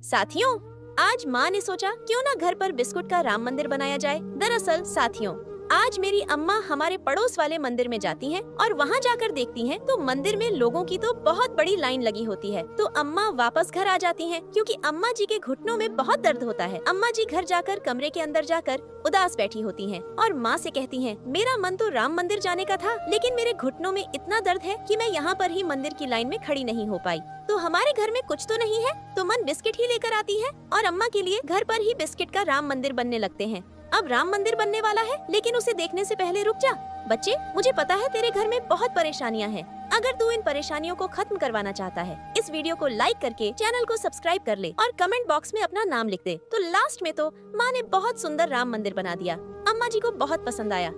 साथियों, आज माँ ने सोचा क्यों ना घर पर बिस्कुट का राम मंदिर बनाया जाए। दरअसल साथियों, आज मेरी अम्मा हमारे पड़ोस वाले मंदिर में जाती हैं और वहाँ जाकर देखती हैं तो मंदिर में लोगों की तो बहुत बड़ी लाइन लगी होती है। तो अम्मा वापस घर आ जाती हैं क्योंकि अम्मा जी के घुटनों में बहुत दर्द होता है। अम्मा जी घर जाकर कमरे के अंदर जाकर उदास बैठी होती हैं और माँ से कहती हैं, मेरा मन तो राम मंदिर जाने का था, लेकिन मेरे घुटनों में इतना दर्द है कि मैं यहाँ पर ही मंदिर की लाइन में खड़ी नहीं हो पाई। तो हमारे घर में कुछ तो नहीं है, तो मन बिस्किट ही लेकर आती है और अम्मा के लिए घर पर ही बिस्किट का राम मंदिर बनने लगते हैं। अब राम मंदिर बनने वाला है, लेकिन उसे देखने से पहले रुक जा। बच्चे, मुझे पता है तेरे घर में बहुत परेशानियां हैं। अगर तू इन परेशानियों को खत्म करवाना चाहता है, इस वीडियो को लाइक करके चैनल को सब्सक्राइब कर ले और कमेंट बॉक्स में अपना नाम लिख दे। तो लास्ट में तो माँ ने बहुत सुंदर राम मंदिर बना दिया। अम्मा जी को बहुत पसंद आया।